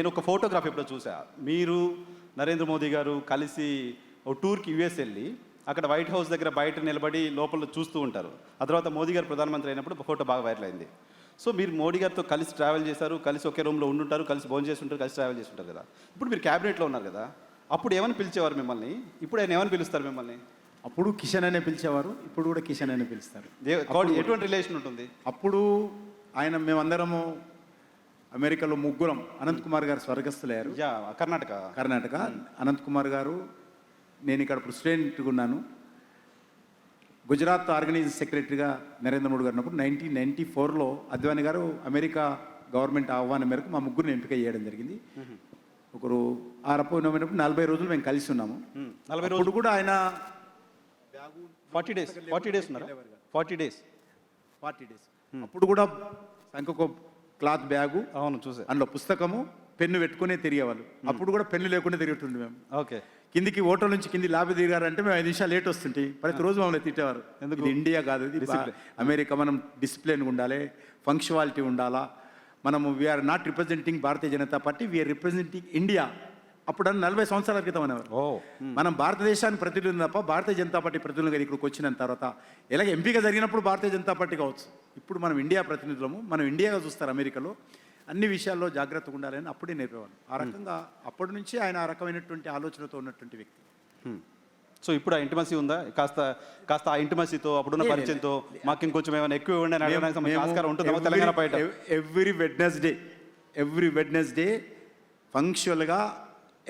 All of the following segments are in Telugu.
నేను ఒక ఫోటోగ్రాఫ్ ఎప్పుడో చూసా. మీరు నరేంద్ర మోదీ గారు కలిసి ఒక టూర్కి యూఎస్ వెళ్ళి అక్కడ వైట్ హౌస్ దగ్గర బయట నిలబడి లోపల చూస్తూ ఉంటారు. ఆ తర్వాత మోదీ గారు ప్రధానమంత్రి అయినప్పుడు ఫోటో బాగా వైరల్ అయింది. సో మీరు మోడీ గారితో కలిసి ట్రావెల్ చేశారు, కలిసి ఒకే రూమ్లో ఉండుంటారు, కలిసి భోజనం చేసి ఉంటారు, కలిసి ట్రావెల్ చేసి ఉంటారు కదా. ఇప్పుడు మీరు క్యాబినెట్లో ఉన్నారు కదా, అప్పుడు ఏమని పిలిచేవారు మిమ్మల్ని? ఇప్పుడు ఆయన ఏమని పిలుస్తారు మిమ్మల్ని? అప్పుడు కిషన్ అనే పిలిచేవారు, ఇప్పుడు కూడా కిషన్ అనే పిలుస్తారు. ఎటువంటి రిలేషన్ ఉంటుంది? అప్పుడు ఆయన మేమందరము అమెరికాలో ముగ్గురం, అనంత్ కుమార్ గారు స్వర్గస్థులయ్యారు. కర్ణాటక అనంత్ కుమార్ గారు, నేను ఇక్కడ ప్రెసిడెంట్గా ఉన్నాను. గుజరాత్ ఆర్గనైజింగ్ సెక్రటరీగా నరేంద్ర మోడీ గారు ఉన్నప్పుడు 1994లో అద్వానీ గారు అమెరికా గవర్నమెంట్ ఆహ్వానం మేరకు మా ముగ్గురిని ఎంపిక చేయడం జరిగింది. ఒకరు ఆరపోయినప్పుడు 40 రోజులు మేము కలిసి ఉన్నాము. 40 రోజులు కూడా ఆయన 40 డేస్ 40 డేస్ అప్పుడు కూడా సంకొక క్లాత్ బ్యాగు, అవును చూసే, అందులో పుస్తకము పెన్ను పెట్టుకునే తిరిగేవాళ్ళు. అప్పుడు కూడా పెన్ను లేకుండా తిరుగుతుండే మేము. ఓకే, కిందికి హోటల్ నుంచి కింది లాబీ దిగారంటే మేము 5 నిమిషాలు లేట్ వస్తుంటే ప్రతిరోజు మమ్మల్ని తిట్టేవారు. ఎందుకు? ఇండియా కాదు, ఇది అమెరికా. మనం డిసిప్లిన్గా ఉండాలి, ఫంక్షువాలిటీ ఉండాలా. మనము we are not representing Bharatiya Janata Party, we are representing India. అప్పుడు 40 సంవత్సరాల క్రితం అనేవారు. మనం భారతదేశాన్ని ప్రతినిధులు తప్ప భారతీయ జనతా పార్టీ ప్రతినిధులుగా ఇక్కడికి వచ్చిన తర్వాత ఎలాగ ఎంపిక జరిగినప్పుడు భారతీయ జనతా పార్టీ కావచ్చు, ఇప్పుడు మనం ఇండియా ప్రతినిధులము, మనం ఇండియాగా చూస్తారు అమెరికాలో. అన్ని విషయాల్లో జాగ్రత్తగా ఉండాలని అప్పుడే నేర్పేవాళ్ళు. ఆ రకంగా అప్పటి నుంచి ఆయన ఆ రకమైనటువంటి ఆలోచనతో ఉన్నటువంటి వ్యక్తి. సో ఇప్పుడు ఆ ఇంటిమసీ ఉందా? కాస్త ఆ ఇంటిమసీతో, అప్పుడున్న పరిచయంతో మాకు ఇంకొంచెం ఏమైనా ఎక్కువ ఉంటుందా తెలంగాణ బయట? ఎవ్రీ వెడ్నెస్డే ఫంక్షువల్గా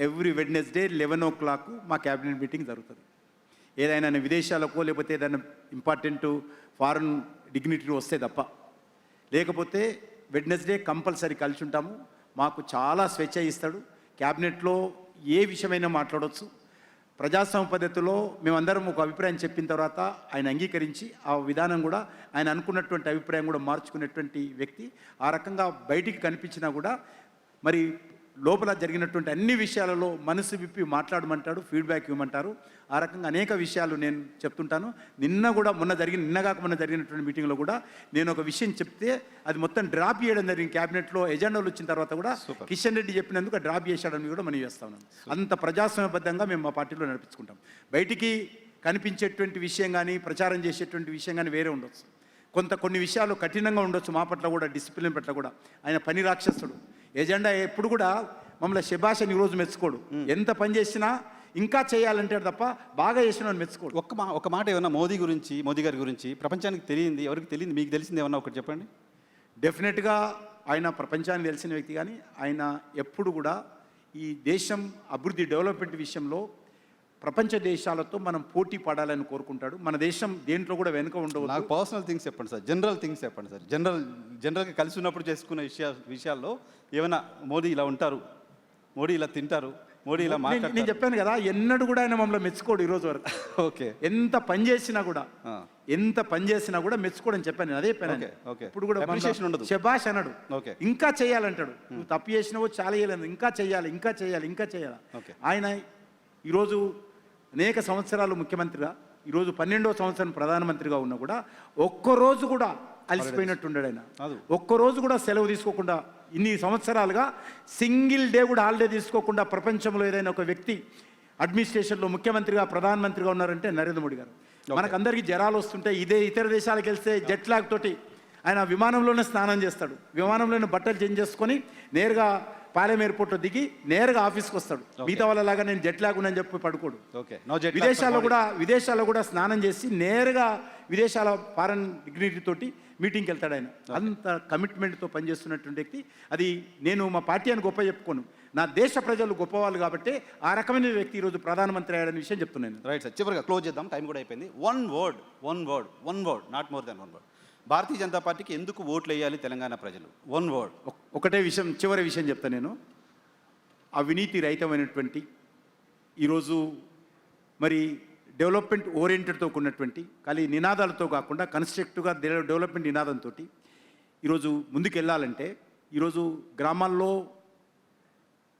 ఎవ్రీ వెడ్నెస్డే 11 o'clock మా క్యాబినెట్ మీటింగ్ జరుగుతుంది. ఏదైనా విదేశాలకో లేకపోతే ఏదైనా ఇంపార్టెంట్ ఫారెన్ డిగ్నిటరీ వస్తే తప్ప, లేకపోతే వెడ్నెస్డే కంపల్సరీ కలిసి ఉంటాము. మాకు చాలా స్వేచ్ఛ ఇస్తాడు. క్యాబినెట్లో ఏ విషయమైనా మాట్లాడవచ్చు. ప్రజాస్వామ్య పద్ధతిలో మేమందరం ఒక అభిప్రాయం చెప్పిన తర్వాత ఆయన అంగీకరించి ఆ విధానం కూడా ఆయన అనుకున్నటువంటి అభిప్రాయం కూడా మార్చుకునేటువంటి వ్యక్తి. ఆ రకంగా బయటికి కనిపించినా కూడా మరి లోపల జరిగినటువంటి అన్ని విషయాలలో మనసు విప్పి మాట్లాడమంటాడు, ఫీడ్బ్యాక్ ఇవ్వమంటారు. ఆ రకంగా అనేక విషయాలు నేను చెప్తుంటాను. నిన్నగాక మొన్న జరిగినటువంటి మీటింగ్లో కూడా నేను ఒక విషయం చెప్తే అది మొత్తం డ్రాప్ చేయడం జరిగింది. క్యాబినెట్లో ఎజెండాలు వచ్చిన తర్వాత కూడా కిషన్ రెడ్డి చెప్పినందుకు డ్రాప్ చేశాడని కూడా మనం చేస్తా ఉన్నాం. అంత ప్రజాస్వామ్యబద్ధంగా మేము మా పార్టీలో నడిపించుకుంటాం. బయటికి కనిపించేటువంటి విషయం కానీ, ప్రచారం చేసేటువంటి విషయం కానీ వేరే ఉండొచ్చు. కొన్ని విషయాలు కఠినంగా ఉండొచ్చు మా పట్ల కూడా, డిసిప్లిన్ పట్ల కూడా. ఆయన పని రాక్షసుడు. ఎజెండా ఎప్పుడు కూడా మమ్మల్ని శభాషని ఈరోజు మెచ్చుకోడు. ఎంత పని చేసినా ఇంకా చేయాలంటే తప్ప బాగా చేసిన మెచ్చుకోడు. ఒక మాట ఏమన్నా మోదీ గారి గురించి ప్రపంచానికి తెలియంది, ఎవరికి తెలియదు, మీకు తెలిసింది ఏమన్నా ఒకటి చెప్పండి. డెఫినెట్గా ఆయన ప్రపంచానికి తెలిసిన వ్యక్తి. కానీ ఆయన ఎప్పుడు కూడా ఈ దేశం అభివృద్ధి డెవలప్మెంట్ విషయంలో ప్రపంచ దేశాలతో మనం పోటీ పడాలని కోరుకుంటాడు. మన దేశం దేంట్లో కూడా వెనుక ఉండవు. నాకు పర్సనల్ థింగ్స్ చెప్పండి సార్, జనరల్ థింగ్స్ చెప్పండి సార్. జనరల్గా కలిసి ఉన్నప్పుడు చేసుకున్న విషయాల్లో ఏమైనా మోదీ ఇలా ఉంటారు, మోడీ ఇలా తింటారు, మోడీ ఇలా మాట్లాడతారు. నేను చెప్పాను కదా, ఎన్నడూ కూడా ఆయన మమ్మల్ని మెచ్చుకోడు ఈరోజు వరకు. ఓకే, ఎంత పని చేసినా కూడా మెచ్చుకోడని చెప్పాను. అదే పని. ఇప్పుడు కూడా అప్రిషియేషన్ ఉండదు. శభాష్ అన్నాడు, ఇంకా చేయాలంటాడు. నువ్వు తప్పు చేసినావో చాలా చేయాలి, ఇంకా చేయాలి. ఆయన ఈరోజు అనేక సంవత్సరాలు ముఖ్యమంత్రిగా, ఈరోజు 12వ సంవత్సరం ప్రధానమంత్రిగా ఉన్నా కూడా ఒక్కరోజు కూడా అలసిపోయినట్టుండాడు ఆయన. ఒక్కరోజు కూడా సెలవు తీసుకోకుండా ఇన్ని సంవత్సరాలుగా సింగిల్ డే కూడా హాలిడే తీసుకోకుండా ప్రపంచంలో ఏదైనా ఒక వ్యక్తి అడ్మినిస్ట్రేషన్లో ముఖ్యమంత్రిగా, ప్రధానమంత్రిగా ఉన్నారంటే నరేంద్ర మోడీ గారు. మనకందరికీ జ్వరాలు వస్తుంటే ఇతర దేశాలకు వెళ్తే జెట్ లాగ్ తోటి ఆయన విమానంలోనే స్నానం చేస్తాడు, విమానంలోనే బట్టలు చేంజ్ చేసుకొని నేరుగా పాలెం ఎయిర్పోర్ట్లో దిగి నేరుగా ఆఫీస్కి వస్తాడు. మిగతా వాళ్ళలాగా నేను జెట్ లాగ్ ఉన్నాను చెప్పి పడుకోడు. విదేశాల్లో కూడా స్నానం చేసి నేరుగా విదేశాల ఫారెన్ డిగ్నిటీ తోటి మీటింగ్కి వెళ్తాడు ఆయన. అంత కమిట్మెంట్తో పనిచేస్తున్నటువంటి వ్యక్తి. అది నేను మా పార్టీ అని గొప్ప చెప్పుకోను, నా దేశ ప్రజలు గొప్పవాళ్ళు కాబట్టి ఆ రకమైన వ్యక్తి ఈరోజు ప్రధానమంత్రి అయ్యాడనే విషయం చెప్తున్నాను. రైట్ సార్, చివరిగా క్లోజ్ చేద్దాం, టైం కూడా అయిపోయింది. One word, not more than 1 word. Bharatiya Janata పార్టీకి ఎందుకు ఓట్లు వేయాలి తెలంగాణ ప్రజలు? 1 word. ఒకటే విషయం, చివరి విషయం చెప్తాను నేను. అవినీతి రహితమైనటువంటి ఈరోజు మరి డెవలప్మెంట్ ఓరియంటెడ్తో ఉన్నటువంటి, ఖాళీ నినాదాలతో కాకుండా కన్స్ట్రక్టివ్గా డెవలప్మెంట్ నినాదంతో ఈరోజు ముందుకు వెళ్ళాలంటే, ఈరోజు గ్రామాల్లో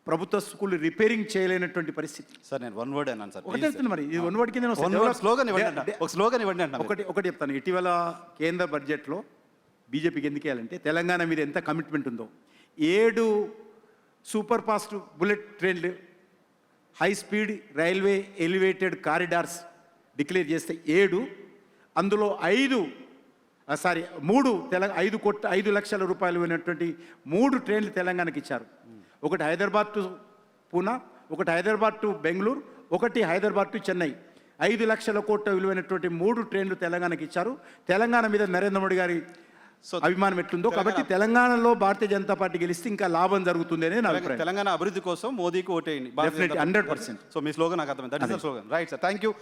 ప్రభుత్వ స్కూల్ రిపేరింగ్ చేయలేనటువంటి పరిస్థితి. సార్ నేను 1 word అన్నాను సార్. మరి ఇది 1 word కింద స్లోగన్ ఇవ్వండి. ఒకటి చెప్తాను. ఇటీవల కేంద్ర బడ్జెట్లో బీజేపీకి ఎందుకు వేయాలంటే తెలంగాణ మీద ఎంత కమిట్మెంట్ ఉందో, 7 సూపర్ ఫాస్ట్ బుల్లెట్ ట్రైన్లు, high speed railway elevated corridors declare చేస్తే 7, అందులో 3 5 లక్షల రూపాయలు అయినటువంటి 3 ట్రైన్లు తెలంగాణకి ఇచ్చారు. ఒకటి హైదరాబాద్ టు పూనా, ఒకటి హైదరాబాద్ టు బెంగళూరు, ఒకటి హైదరాబాద్ టు చెన్నై. 5 లక్షల కోట్ల విలువైనటువంటి 3 ట్రైన్లు తెలంగాణకి ఇచ్చారు. తెలంగాణ మీద నరేంద్ర మోడీ గారి అభిమానం ఎట్లుందో కాబట్టి తెలంగాణలో భారతీయ జనతా పార్టీ గెలిస్తే ఇంకా లాభం జరుగుతుంది అనేది నా అభిప్రాయం. తెలంగాణ అభివృద్ధి కోసం మోదీకి ఓటేయండి. Definitely, 100%. సో మీ స్లోగన్ నాకు అర్థమైంది. That is the slogan. Right sir, thank you.